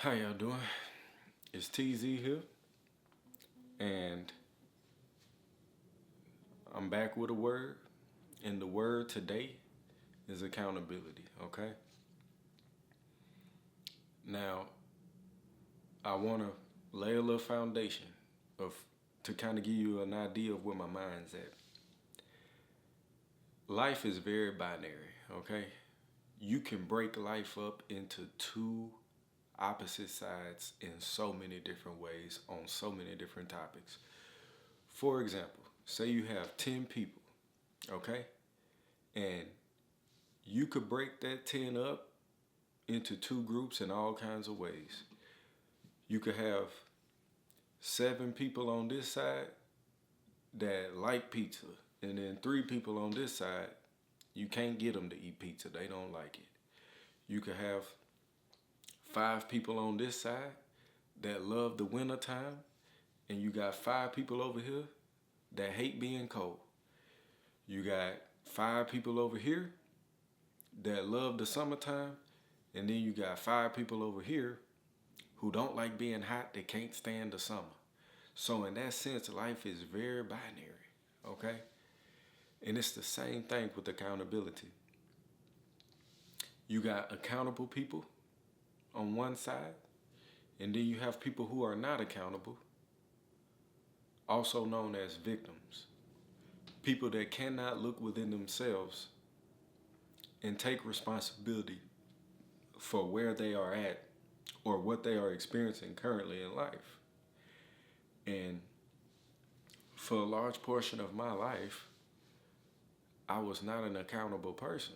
How y'all doing? It's TZ here, and I'm back with a word. And the word today is accountability, okay? Now, I want to lay a little foundation of to kind of give you an idea of where my mind's at. Life is very binary, okay? You can break life up into two opposite sides in so many different ways on so many different topics. For example, say you have 10 people, okay? And you could break that 10 up into two groups in all kinds of ways. You could have 7 people on this side that like pizza, and then 3 people on this side, you can't get them to eat pizza. They don't like it. You could have 5 people on this side that love the winter time, and you got 5 people over here that hate being cold. You got 5 people over here that love the summertime, and then you got 5 people over here who don't like being hot, they can't stand the summer. So in that sense, life is very binary, okay? And it's the same thing with accountability. You got accountable people on one side, and then you have people who are not accountable, also known as victims. People that cannot look within themselves and take responsibility for where they are at or what they are experiencing currently in life. And for a large portion of my life, I was not an accountable person.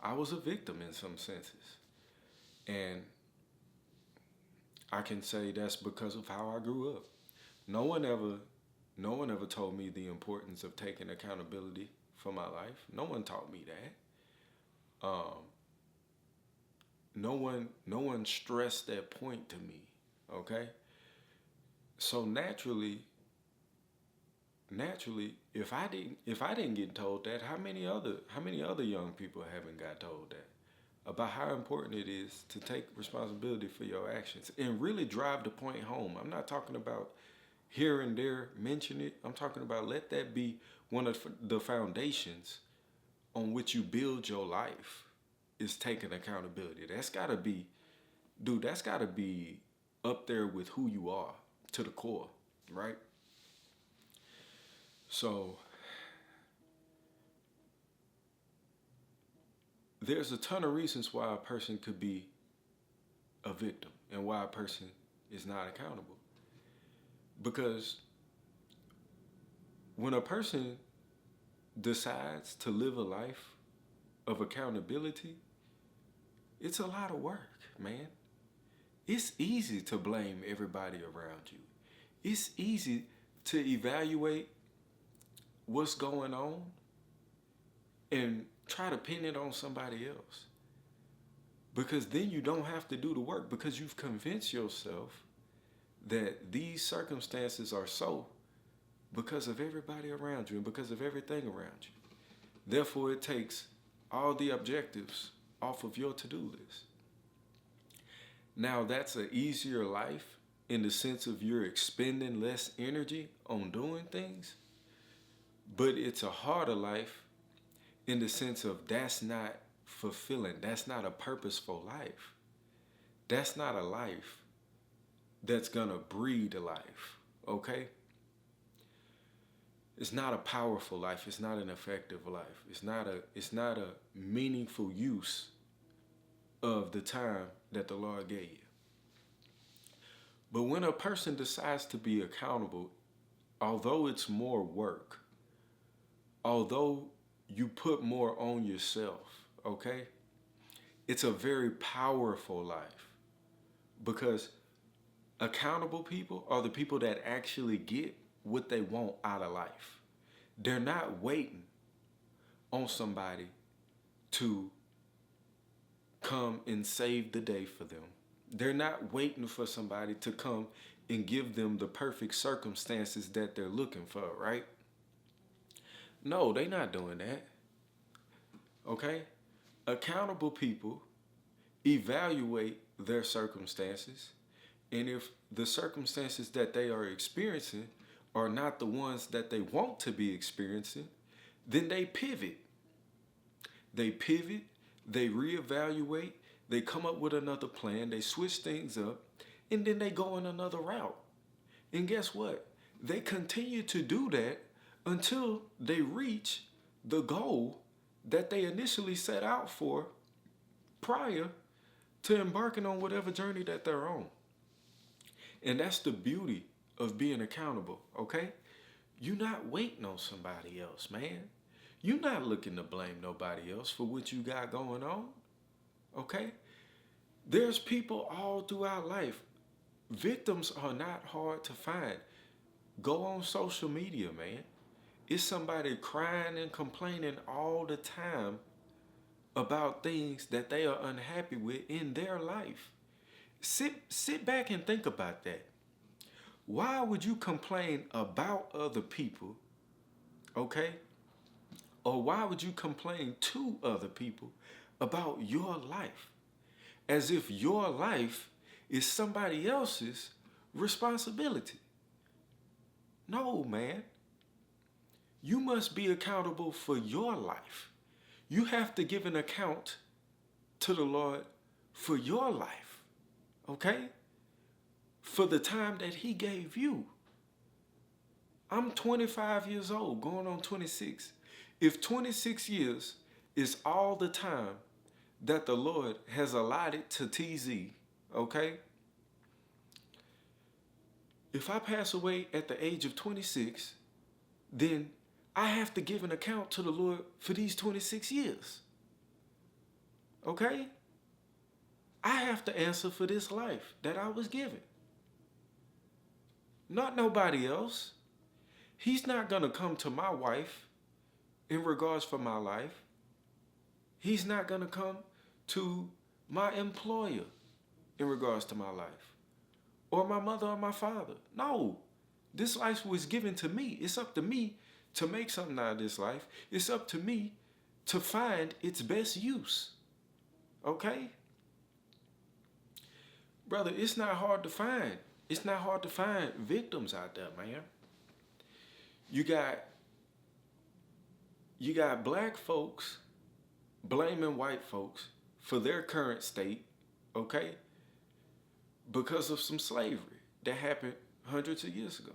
I was a victim in some senses. And I can say that's because of how I grew up. No one ever told me the importance of taking accountability for my life. No one taught me that. No one stressed that point to me. Okay? So naturally, if I didn't get told that, how many other young people haven't got told that about how important it is to take responsibility for your actions and really drive the point home? I'm not talking about here and there mention it. I'm talking about let that be one of the foundations on which you build your life is taking accountability. That's gotta be up there with who you are to the core, right? So there's a ton of reasons why a person could be a victim and why a person is not accountable. Because when a person decides to live a life of accountability, it's a lot of work, man. It's easy to blame everybody around you. It's easy to evaluate what's going on and try to pin it on somebody else. Because then you don't have to do the work because you've convinced yourself that these circumstances are so because of everybody around you and because of everything around you. Therefore, it takes all the objectives off of your to-do list. Now, that's an easier life in the sense of you're expending less energy on doing things, but it's a harder life in the sense of that's not fulfilling. That's not a purposeful life. That's not a life that's gonna breed a life, okay? It's not a powerful life. It's not an effective life. It's not a meaningful use of the time that the Lord gave you. But when a person decides to be accountable, although it's more work, although you put more on yourself, okay? It's a very powerful life because accountable people are the people that actually get what they want out of life. They're not waiting on somebody to come and save the day for them. They're not waiting for somebody to come and give them the perfect circumstances that they're looking for, right? No, they're not doing that. Okay? Accountable people evaluate their circumstances, and if the circumstances that they are experiencing are not the ones that they want to be experiencing, then they pivot. They pivot, they reevaluate, they come up with another plan, they switch things up, and then they go in another route. And guess what? They continue to do that until they reach the goal that they initially set out for prior to embarking on whatever journey that they're on. And that's the beauty of being accountable, okay? You're not waiting on somebody else, man. You're not looking to blame nobody else for what you got going on, okay? There's people all throughout life. Victims are not hard to find. Go on social media, man. It's somebody crying and complaining all the time about things that they are unhappy with in their life. Sit back and think about that. Why would you complain about other people, okay? Or why would you complain to other people about your life? As if your life is somebody else's responsibility. No, man. You must be accountable for your life. You have to give an account to the Lord for your life, okay? For the time that He gave you. I'm 25 years old, going on 26. If 26 years is all the time that the Lord has allotted to TZ, okay? If I pass away at the age of 26, then I have to give an account to the Lord for these 26 years. Okay? I have to answer for this life that I was given. Not nobody else. He's not going to come to my wife in regards for my life. He's not going to come to my employer in regards to my life. Or my mother or my father. No. This life was given to me. It's up to me to make something out of this life. It's up to me to find its best use. Okay? Brother, it's not hard to find. It's not hard to find victims out there, man. You got black folks blaming white folks for their current state, okay? Because of some slavery that happened hundreds of years ago.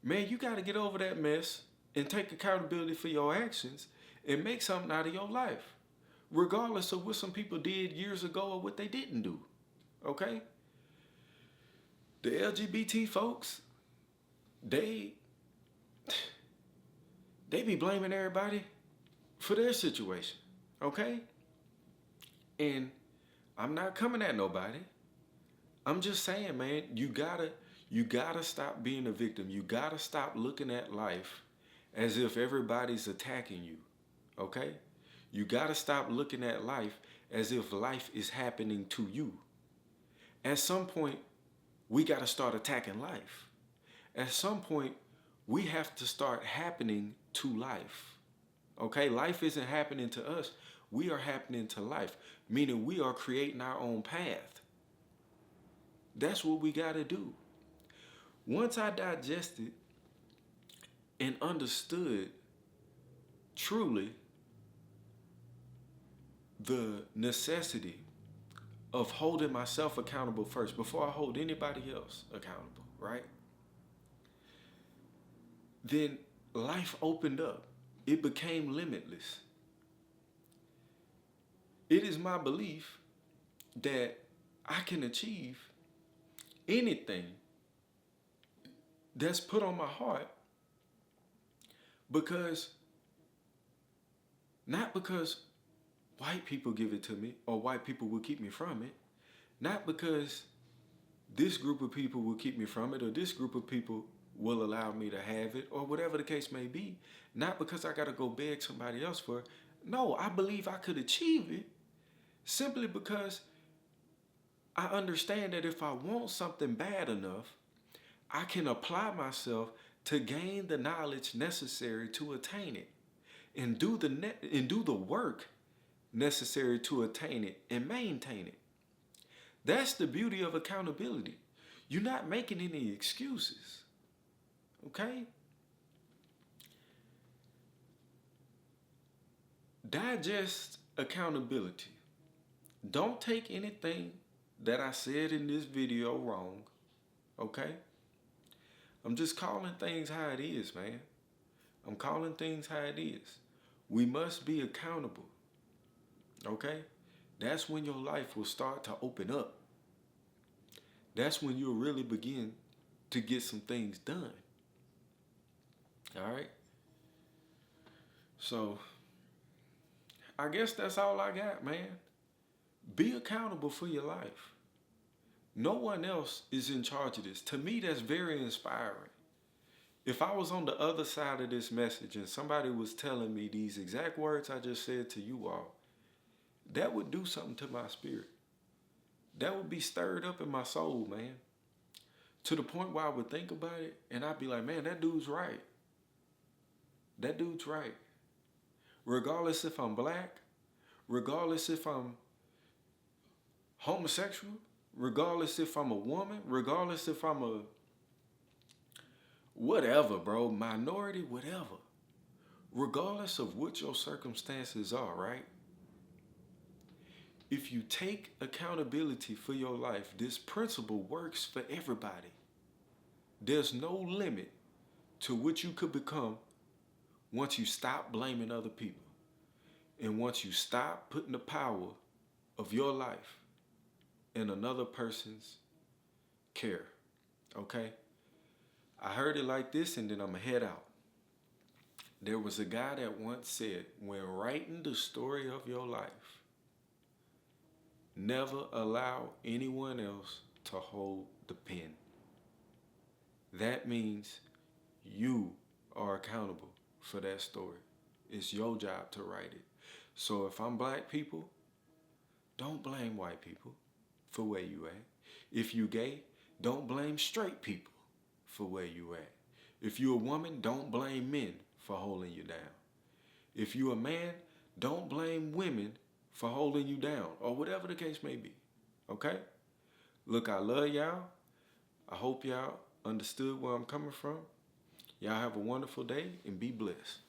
Man, you got to get over that mess and take accountability for your actions and make something out of your life, regardless of what some people did years ago or what they didn't do, okay? The LGBT folks, they be blaming everybody for their situation, okay? And I'm not coming at nobody. I'm just saying, man, you gotta stop being a victim. You gotta stop looking at life as if everybody's attacking you, okay? You gotta stop looking at life as if life is happening to you. At some point, we gotta start attacking life. At some point, we have to start happening to life, okay? Life isn't happening to us. We are happening to life, meaning we are creating our own path. That's what we gotta do. Once I digested and understood truly the necessity of holding myself accountable first before I hold anybody else accountable, right? Then life opened up. It became limitless. It is my belief that I can achieve anything that's put on my heart not because white people give it to me or white people will keep me from it, not because this group of people will keep me from it or this group of people will allow me to have it or whatever the case may be, not because I got to go beg somebody else for it. No, I believe I could achieve it simply because I understand that if I want something bad enough, I can apply myself to gain the knowledge necessary to attain it and do the work necessary to attain it and maintain it. That's the beauty of accountability. You're not making any excuses. Okay? Digest accountability. Don't take anything that I said in this video wrong. Okay? I'm just calling things how it is, man. I'm calling things how it is. We must be accountable. Okay? That's when your life will start to open up. That's when you'll really begin to get some things done. All right? So, I guess that's all I got, man. Be accountable for your life. No one else is in charge of this. To me, that's very inspiring. If I was on the other side of this message and somebody was telling me these exact words I just said to you all, that would do something to my spirit. That would be stirred up in my soul, man. To the point where I would think about it and I'd be like, man, that dude's right. That dude's right. Regardless if I'm black, regardless if I'm homosexual, regardless if I'm a woman, regardless if I'm a whatever, bro, minority, whatever. Regardless of what your circumstances are, right? If you take accountability for your life, this principle works for everybody. There's no limit to what you could become once you stop blaming other people. And once you stop putting the power of your life in another person's care. Okay? I heard it like this and then I'm going to head out. There was a guy that once said, when writing the story of your life, never allow anyone else to hold the pen. That means you are accountable for that story. It's your job to write it. So if I'm black people, don't blame white people for where you at. If you gay, don't blame straight people for where you at. If you a woman, don't blame men for holding you down. If you a man, don't blame women for holding you down, or whatever the case may be. Okay? Look, I love y'all. I hope y'all understood where I'm coming from. Y'all have a wonderful day and be blessed.